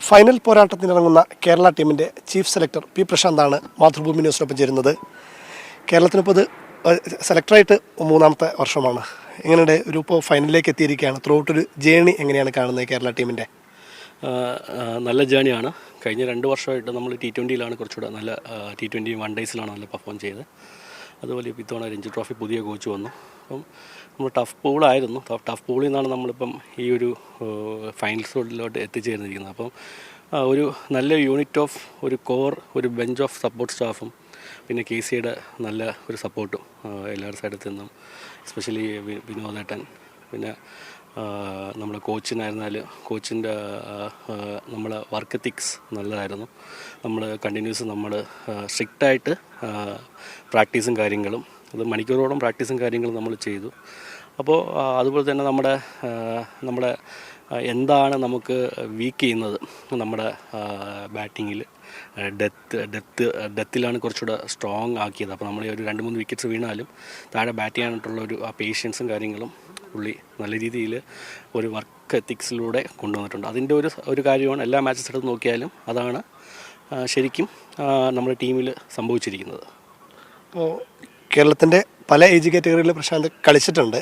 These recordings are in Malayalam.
ഫൈനൽ പോരാട്ടത്തിനിറങ്ങുന്ന കേരള ടീമിൻ്റെ ചീഫ് സെലക്ടർ പി പ്രശാന്താണ് മാതൃഭൂമി ന്യൂസിനൊപ്പം ചേരുന്നത്. കേരളത്തിനിപ്പോൾ ഇത് സെലക്ടറായിട്ട് മൂന്നാമത്തെ വർഷമാണ്. എങ്ങനെയുണ്ട് ഇപ്പോൾ ഫൈനലിലേക്ക് എത്തിയിരിക്കുകയാണ്. ത്രൂ ഔട്ടൊരു ജേണി എങ്ങനെയാണ് കാണുന്നത് കേരള ടീമിൻ്റെ? നല്ല ജേണിയാണ്. കഴിഞ്ഞ 2 വർഷമായിട്ട് നമ്മൾ T20യിലാണ് കുറച്ചുകൂടെ നല്ല T20 വൺ ഡേയ്സിലാണ് നല്ല പെർഫോം ചെയ്തത്. അതുപോലെ ഇത്തവണ രഞ്ജി ട്രോഫി പുതിയ കോച്ച് വന്നു. അപ്പം നമ്മൾ ടഫ് പൂളായിരുന്നു. ടഫ് പൂളിൽ നിന്നാണ് നമ്മളിപ്പം ഈ ഒരു ഫൈനൽസിലോട്ട് എത്തിച്ചേർന്നിരിക്കുന്നത്. അപ്പം ഒരു നല്ല യൂണിറ്റ് ഓഫ് ഒരു കോർ, ഒരു ബെഞ്ച് ഓഫ് സപ്പോർട്ട് സ്റ്റാഫും പിന്നെ KCയുടെ നല്ല ഒരു സപ്പോർട്ടും എല്ലാവരുടെ സൈഡിൽ നിന്നും, എസ്പെഷ്യലി വിനോദേട്ടൻ, പിന്നെ നമ്മുടെ കോച്ചിനായിരുന്നാലും കോച്ചിൻ്റെ നമ്മളെ വർക്ക് എത്തിക്സ് നല്ലതായിരുന്നു. നമ്മൾ കണ്ടിന്യൂസ് നമ്മൾ സ്ട്രിക്റ്റായിട്ട് പ്രാക്ടീസും കാര്യങ്ങളും, അത് മണിക്കൂറോളം പ്രാക്ടീസും കാര്യങ്ങളും നമ്മൾ ചെയ്തു. അപ്പോൾ അതുപോലെ തന്നെ നമ്മുടെ എന്താണ് നമുക്ക് വീക്ക് ചെയ്യുന്നത്, നമ്മുടെ ബാറ്റിങ്ങിൽ ഡെത്തിലാണ് കുറച്ചുകൂടെ സ്ട്രോങ് ആക്കിയത്. അപ്പോൾ നമ്മൾ ഒരു 2-3 വിക്കറ്റ്സ് വീണാലും താഴെ ബാറ്റ് ചെയ്യാനായിട്ടുള്ള ഒരു പേഷ്യൻസും കാര്യങ്ങളും പുള്ളി നല്ല രീതിയിൽ ഒരു വർക്ക് എത്തിക്സിലൂടെ കൊണ്ടുവന്നിട്ടുണ്ട്. അതിൻ്റെ ഒരു കാര്യമാണ് എല്ലാ മാച്ചസ് എടുത്ത് നോക്കിയാലും അതാണ് ശരിക്കും നമ്മുടെ ടീമിൽ സംഭവിച്ചിരിക്കുന്നത്. അപ്പോൾ കേരളത്തിൻ്റെ പല ഏജ് കാറ്റഗറിയിൽ പ്രശാന്ത് കളിച്ചിട്ടുണ്ട്.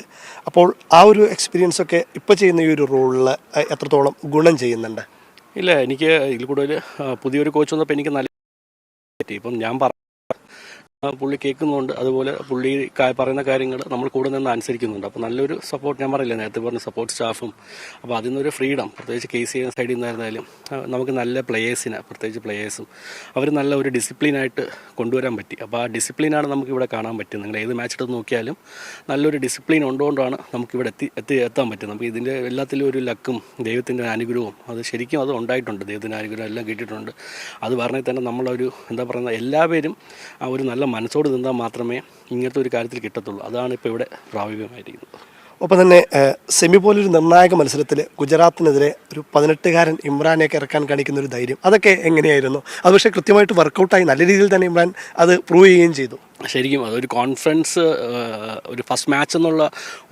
അപ്പോൾ ആ ഒരു എക്സ്പീരിയൻസൊക്കെ ഇപ്പോൾ ചെയ്യുന്ന ഈ ഒരു റോളിൽ എത്രത്തോളം ഗുണം ചെയ്യുന്നുണ്ട്? ഇല്ല, എനിക്ക് ഇതിൽ കൂടുതൽ പുതിയൊരു കോച്ച് വന്നപ്പോൾ എനിക്ക് നല്ല പറ്റി. ഇപ്പം ഞാൻ പുള്ളി കേൾക്കുന്നുണ്ട്, അതുപോലെ പുള്ളി പറയുന്ന കാര്യങ്ങൾ നമ്മൾ കൂടെ നിന്ന് അനുസരിക്കുന്നുണ്ട്. അപ്പോൾ നല്ലൊരു സപ്പോർട്ട്, ഞാൻ പറയില്ല നേരത്തെ പറഞ്ഞ സപ്പോർട്ട് സ്റ്റാഫും. അപ്പോൾ അതിൽ നിന്നൊരു ഫ്രീഡം, പ്രത്യേകിച്ച് KC സൈഡിൽ നിന്നായിരുന്നാലും നമുക്ക് നല്ല പ്രത്യേകിച്ച് പ്ലേയേഴ്സും അവർ നല്ല ഒരു ഡിസിപ്ലിനായിട്ട് കൊണ്ടുവരാൻ പറ്റി. അപ്പോൾ ആ ഡിസിപ്ലിനാണ് നമുക്കിവിടെ കാണാൻ പറ്റും. നിങ്ങൾ ഏത് മാച്ച് എടുത്ത് നോക്കിയാലും നല്ലൊരു ഡിസിപ്ലിൻ ഉണ്ടുകൊണ്ടാണ് നമുക്കിവിടെ എത്താൻ പറ്റും. നമുക്ക് ഇതിൻ്റെ എല്ലാത്തിലും ഒരു ലക്കും ദൈവത്തിൻ്റെ അനുഗ്രഹവും അത് ശരിക്കും അത് ഉണ്ടായിട്ടുണ്ട്. ദൈവത്തിൻ്റെ അനുഗ്രഹം എല്ലാം കിട്ടിയിട്ടുണ്ട്. അത് പറഞ്ഞാൽ തന്നെ നമ്മളൊരു എല്ലാവരും ആ ഒരു നല്ല മനസ്സോട് നിന്നാൽ മാത്രമേ ഇങ്ങനത്തെ ഒരു കാര്യത്തിൽ കിട്ടത്തുള്ളൂ. അതാണ് ഇപ്പോൾ ഇവിടെ പ്രായോഗികമായിരിക്കുന്നത്. ഒപ്പം തന്നെ സെമി പോലൊരു നിർണായക മത്സരത്തിൽ ഗുജറാത്തിനെതിരെ ഒരു 18-കാരൻ ഇമ്രാനെയൊക്കെ ഇറക്കാൻ കാണിക്കുന്ന ഒരു ധൈര്യം, അതൊക്കെ എങ്ങനെയായിരുന്നു? അത് പക്ഷേ കൃത്യമായിട്ട് വർക്കൗട്ടായി, നല്ല രീതിയിൽ തന്നെ ഇമ്രാൻ അത് പ്രൂവ് ചെയ്യുകയും ചെയ്തു. ശരിക്കും അതൊരു കോൺഫിഡൻസ്, ഒരു ഫസ്റ്റ് മാച്ച് എന്നുള്ള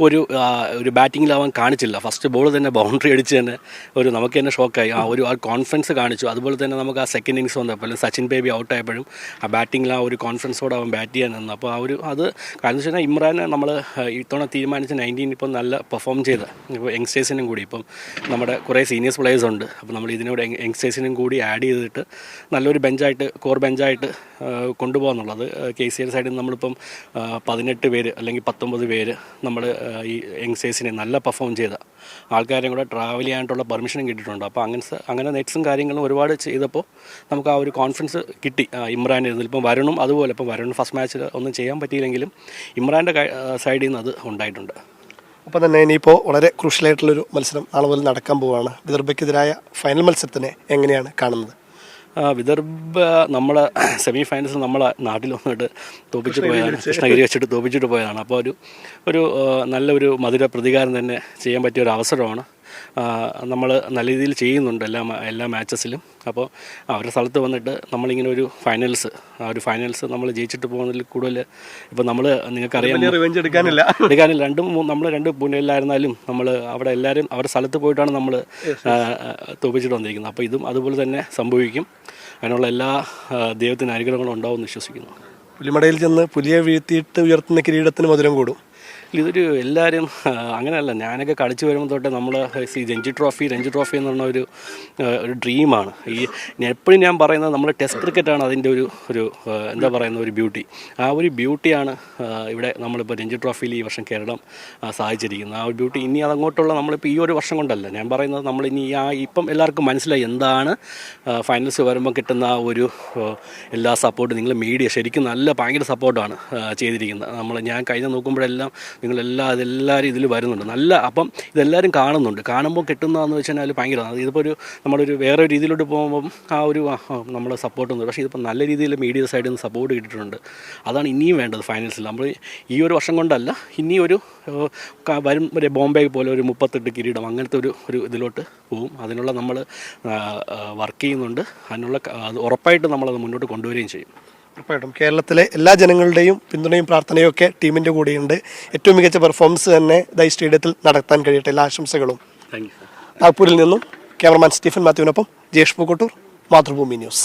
ഒരു ബാറ്റിങ്ങിലാവാൻ കാണിച്ചില്ല. ഫസ്റ്റ് ബോൾ തന്നെ ബൗണ്ടറി അടിച്ച് തന്നെ നമുക്ക് തന്നെ ഷോക്കായി. ആ കോൺഫിഡൻസ് കാണിച്ചു. അതുപോലെ തന്നെ നമുക്ക് ആ സെക്കൻഡ് ഇന്നിങ്സ് വന്നപ്പോൾ സച്ചിൻ ബേബി ഔട്ടായപ്പോഴും ആ ബാറ്റിങ്ങിൽ ആ ഒരു കോൺഫിഡൻസോടെ അവൻ ബാറ്റ് ചെയ്യാൻ നിന്നു. അപ്പോൾ അത് കാരണം വെച്ച് കഴിഞ്ഞാൽ ഇമ്രാൻ നമ്മൾ ഇത്തവണ തീരുമാനിച്ച 19 ഇപ്പം നല്ല പെർഫോം ചെയ്ത ഇപ്പോൾ യങ്സ്റ്റേഴ്സിനും കൂടി ഇപ്പം നമ്മുടെ കുറേ സീനിയേഴ്സ് പ്ലേയേഴ്സ് ഉണ്ട്. അപ്പോൾ നമ്മൾ ഇതിനോട് യങ്സ്റ്റേഴ്സിനും കൂടി ആഡ് ചെയ്തിട്ട് നല്ലൊരു കോർ ബെഞ്ചായിട്ട് കൊണ്ടുപോകാന്നുള്ളത് KCയുടെ സൈഡിൽ നിന്ന് നമ്മളിപ്പം 18 പേര് അല്ലെങ്കിൽ 19 പേര് നമ്മൾ ഈ യങ്സ്റ്റേഴ്സിനെ നല്ല പെർഫോം ചെയ്ത ആൾക്കാരെയും കൂടെ ട്രാവൽ ചെയ്യാനായിട്ടുള്ള പെർമിഷനും കിട്ടിയിട്ടുണ്ട്. അപ്പോൾ അങ്ങനെ നെറ്റ്സും കാര്യങ്ങളും ഒരുപാട് ചെയ്തപ്പോൾ നമുക്ക് ആ ഒരു കോൺഫിഡൻസ് കിട്ടി. ഇമ്രാൻ്റെ ഇപ്പം വരുണും അതുപോലെ, ഇപ്പം വരുൺ ഫസ്റ്റ് മാച്ചിൽ ഒന്നും ചെയ്യാൻ പറ്റിയില്ലെങ്കിലും ഇമ്രാൻ്റെ സൈഡിൽ നിന്ന് അത് ഉണ്ടായിട്ടുണ്ട്. അപ്പം തന്നെ ഇനിയിപ്പോൾ വളരെ ക്രൂഷ്യലായിട്ടുള്ളൊരു മത്സരം നാളെ മുതൽ നടക്കാൻ പോവുകയാണ്. വിദർഭയ്ക്കെതിരായ ഫൈനൽ മത്സരത്തിനെ എങ്ങനെയാണ് കാണുന്നത്? വിദർഭ നമ്മളെ സെമി ഫൈനൽസ് നമ്മളെ നാട്ടിൽ വന്നിട്ട് തോപ്പിച്ചിട്ട് പോയതാണ്, കൃഷ്ണഗിരി വെച്ചിട്ട് തോപ്പിച്ചിട്ട് പോയതാണ്. അപ്പോൾ ഒരു നല്ലൊരു മധുര പ്രതികാരം തന്നെ ചെയ്യാൻ പറ്റിയ ഒരു അവസരമാണ്. നമ്മൾ നല്ല രീതിയിൽ ചെയ്യുന്നുണ്ട് എല്ലാ മാച്ചസിലും. അപ്പോൾ അവരുടെ സ്ഥലത്ത് വന്നിട്ട് നമ്മളിങ്ങനെ ഒരു ഫൈനൽസ് നമ്മൾ ജയിച്ചിട്ട് പോകുന്നതിൽ കൂടുതൽ ഇപ്പോൾ നിങ്ങൾക്കറിയാം എടുക്കാനില്ല. നമ്മൾ 2 പൂനെയിലായിരുന്നാലും നമ്മൾ അവിടെ എല്ലാവരും അവരുടെ സ്ഥലത്ത് പോയിട്ടാണ് നമ്മൾ തോപ്പിച്ചിട്ട് വന്നിരിക്കുന്നത്. അപ്പോൾ ഇതും അതുപോലെ തന്നെ സംഭവിക്കും. അതിനുള്ള എല്ലാ ദൈവത്തിന് അനുഗ്രഹങ്ങളും ഉണ്ടാവുമെന്ന് വിശ്വസിക്കുന്നു. പുലിമടയിൽ ചെന്ന് പുലിയെ വീഴ്ത്തിയിട്ട് ഉയർത്തുന്ന കിരീടത്തിന് മധുരം കൂടും. ഇതൊരു എല്ലാവരും അങ്ങനെയല്ല. ഞാനൊക്കെ കളിച്ച് വരുമ്പോൾ തൊട്ട് നമ്മൾ രഞ്ജി ട്രോഫി എന്ന് പറഞ്ഞ ഒരു ഡ്രീമാണ്. എപ്പോഴും ഞാൻ പറയുന്നത് നമ്മൾ ടെസ്റ്റ് ക്രിക്കറ്റാണ് അതിൻ്റെ ഒരു എന്താ പറയുന്ന ഒരു ബ്യൂട്ടി. ആ ഒരു ബ്യൂട്ടിയാണ് ഇവിടെ നമ്മളിപ്പോൾ രഞ്ജി ട്രോഫിയിൽ ഈ വർഷം കേരളം സാധിച്ചിരിക്കുന്നത്. ആ ഒരു ബ്യൂട്ടി ഇനി അതങ്ങോട്ടുള്ള നമ്മളിപ്പോൾ ഈ ഒരു വർഷം കൊണ്ടല്ല ഞാൻ പറയുന്നത്. നമ്മളിനി ഇപ്പം എല്ലാവർക്കും മനസ്സിലായി എന്താണ് ഫൈനൽസ് വരുമ്പോൾ കിട്ടുന്ന ആ ഒരു എല്ലാ സപ്പോർട്ടും. നിങ്ങൾ മീഡിയ ശരിക്കും ഭയങ്കര സപ്പോർട്ടാണ് ചെയ്തിരിക്കുന്നത്. ഞാൻ കഴിഞ്ഞ നോക്കുമ്പോഴെല്ലാം ഇതെല്ലാവരും ഇതിൽ വരുന്നുണ്ട്. അപ്പം ഇതെല്ലാവരും കാണുമ്പോൾ കിട്ടുന്നതെന്ന് വെച്ചാൽ ഭയങ്കര ഇതിപ്പോൾ നമ്മളൊരു വേറെ രീതിയിലോട്ട് പോകുമ്പം നമ്മൾ സപ്പോർട്ടൊന്നും. പക്ഷേ ഇതിപ്പോൾ നല്ല രീതിയിൽ മീഡിയ സൈഡിൽ നിന്ന് സപ്പോർട്ട് കിട്ടിയിട്ടുണ്ട്. അതാണ് ഇനിയും വേണ്ടത് ഫൈനൽസിൽ. നമ്മൾ ഈ ഒരു വർഷം കൊണ്ടല്ല, ഇനി വരും ബോംബെ പോലെ ഒരു 38 കിരീടം അങ്ങനത്തെ ഒരു ഇതിലോട്ട് പോവും. അതിനുള്ള നമ്മൾ വർക്ക് ചെയ്യുന്നുണ്ട്. അത് ഉറപ്പായിട്ട് നമ്മളത് മുന്നോട്ട് കൊണ്ടുവരികയും ചെയ്യും. ഉറപ്പായിട്ടും കേരളത്തിലെ എല്ലാ ജനങ്ങളുടെയും പിന്തുണയും പ്രാർത്ഥനയും ഒക്കെ ടീമിൻ്റെ കൂടെയുണ്ട്. ഏറ്റവും മികച്ച പെർഫോമൻസ് തന്നെ ഈ സ്റ്റേഡിയത്തിൽ നടത്താൻ കഴിയട്ടെ. എല്ലാ ആശംസകളും. Thank you. നാഗ്പൂരിൽ നിന്നും ക്യാമറമാൻ സ്റ്റീഫൻ മാത്യുവിനൊപ്പം ജയേഷ് പൂക്കോട്ടൂർ, മാതൃഭൂമി ന്യൂസ്.